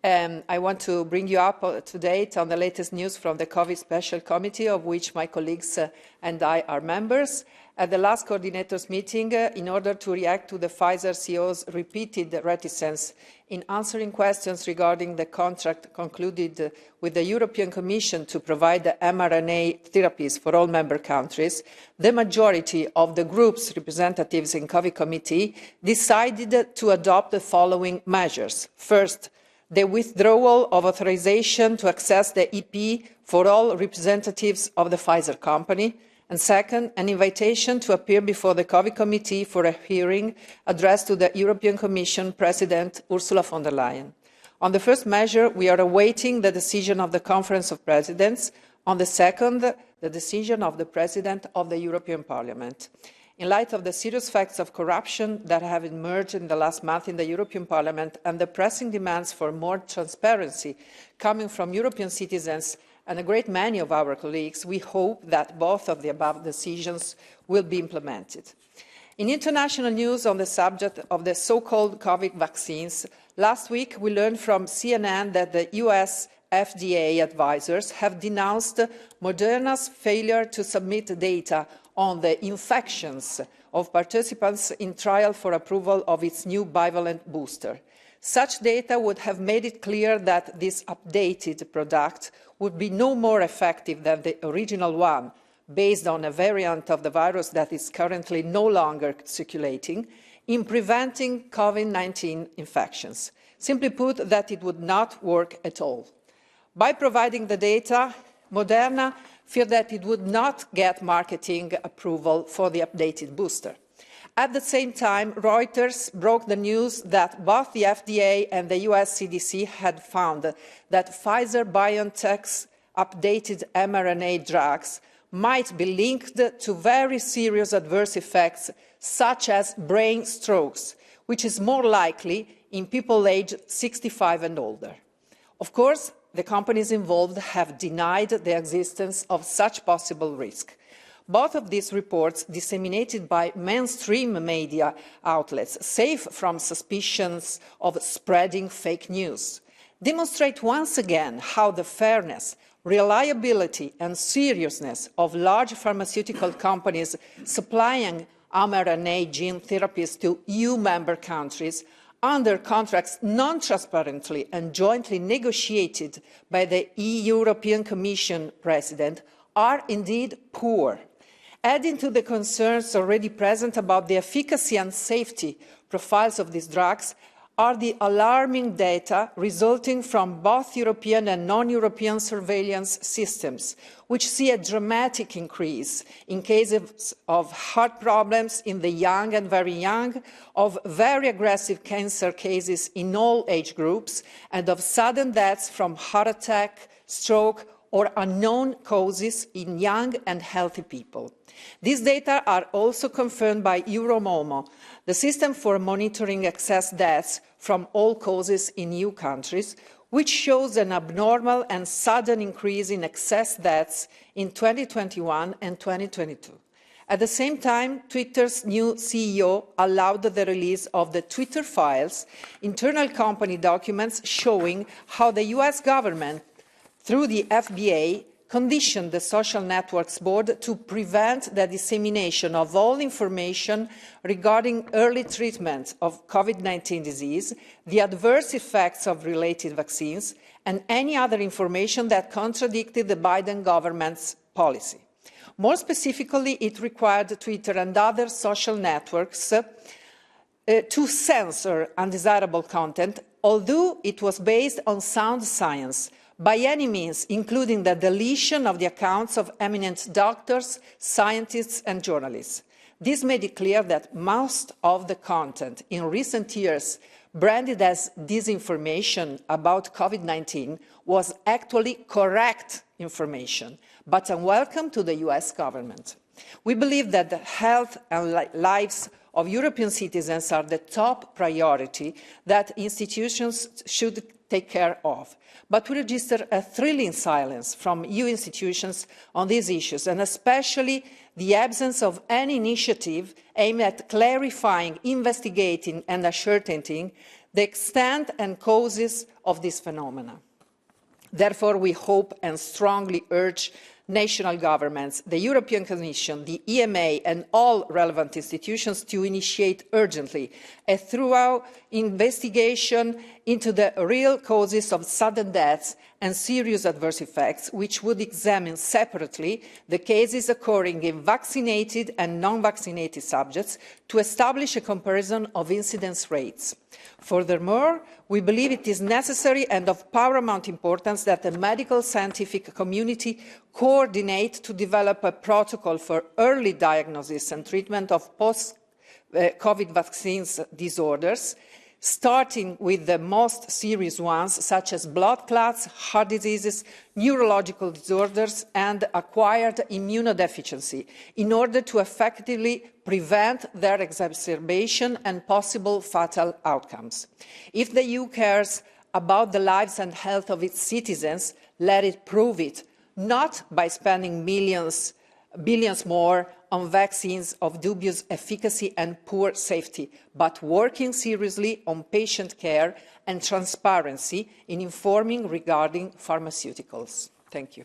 I want to bring you up to date on the latest news from the COVID Special Committee, of which my colleagues and I are members. At the last coordinators meeting, in order to react to the Pfizer CEO's repeated reticence in answering questions regarding the contract concluded with the European Commission to provide the mRNA therapies for all member countries, the majority of the group's representatives in COVID committee decided to adopt the following measures. First, the withdrawal of authorization to access the EP for all representatives of the Pfizer company, and second, an invitation to appear before the COVID committee for a hearing addressed to the European Commission President Ursula von der Leyen. On the first measure, we are awaiting the decision of the Conference of Presidents. On the second, the decision of the President of the European Parliament. In light of the serious facts of corruption that have emerged in the last month in the European Parliament and the pressing demands for more transparency coming from European citizens and a great many of our colleagues, we hope that both of the above decisions will be implemented. In international news on the subject of the so-called COVID vaccines, last week we learned from CNN that the US FDA advisors have denounced Moderna's failure to submit data on the infections of participants in trial for approval of its new bivalent booster. Such data would have made it clear that this updated product would be no more effective than the original one, based on a variant of the virus that is currently no longer circulating, in preventing COVID-19 infections. Simply put, that it would not work at all. By providing the data, Moderna feared that it would not get marketing approval for the updated booster. At the same time, Reuters broke the news that both the FDA and the US CDC had found that Pfizer-BioNTech's updated mRNA drugs might be linked to very serious adverse effects, such as brain strokes, which is more likely in people aged 65 and older. Of course, the companies involved have denied the existence of such possible risk. Both of these reports, disseminated by mainstream media outlets, safe from suspicions of spreading fake news, demonstrate once again how the fairness, reliability and seriousness of large pharmaceutical companies supplying mRNA gene therapies to EU member countries under contracts non-transparently and jointly negotiated by the European Commission President are indeed poor. Adding to the concerns already present about the efficacy and safety profiles of these drugs are the alarming data resulting from both European and non-European surveillance systems, which see a dramatic increase in cases of heart problems in the young and very young, of very aggressive cancer cases in all age groups, and of sudden deaths from heart attack, stroke, or unknown causes in young and healthy people. These data are also confirmed by Euromomo, the system for monitoring excess deaths from all causes in EU countries, which shows an abnormal and sudden increase in excess deaths in 2021 and 2022. At the same time, Twitter's new CEO allowed the release of the Twitter files, internal company documents showing how the US government, through the FBA, conditioned the Social Networks Board to prevent the dissemination of all information regarding early treatment of COVID-19 disease, the adverse effects of related vaccines, and any other information that contradicted the Biden government's policy. More specifically, it required Twitter and other social networks to censor undesirable content, although it was based on sound science, by any means, including the deletion of the accounts of eminent doctors, scientists and journalists. This made it clear that most of the content in recent years branded as disinformation about COVID-19 was actually correct information, but unwelcome to the US government. We believe that the health and lives of European citizens are the top priority that institutions should take care of. But we register a thrilling silence from EU institutions on these issues, and especially the absence of any initiative aimed at clarifying, investigating and ascertaining the extent and causes of this phenomena. Therefore, we hope and strongly urge national governments, the European Commission, the EMA and all relevant institutions to initiate urgently a thorough investigation into the real causes of sudden deaths and serious adverse effects, which would examine separately the cases occurring in vaccinated and non-vaccinated subjects to establish a comparison of incidence rates. Furthermore, we believe it is necessary and of paramount importance that the medical scientific community coordinate to develop a protocol for early diagnosis and treatment of post-COVID vaccines disorders, starting with the most serious ones, such as blood clots, heart diseases, neurological disorders, and acquired immunodeficiency, in order to effectively prevent their exacerbation and possible fatal outcomes. If the EU cares about the lives and health of its citizens, let it prove it, not by spending billions more on vaccines of dubious efficacy and poor safety, but working seriously on patient care and transparency in informing regarding pharmaceuticals. Thank you.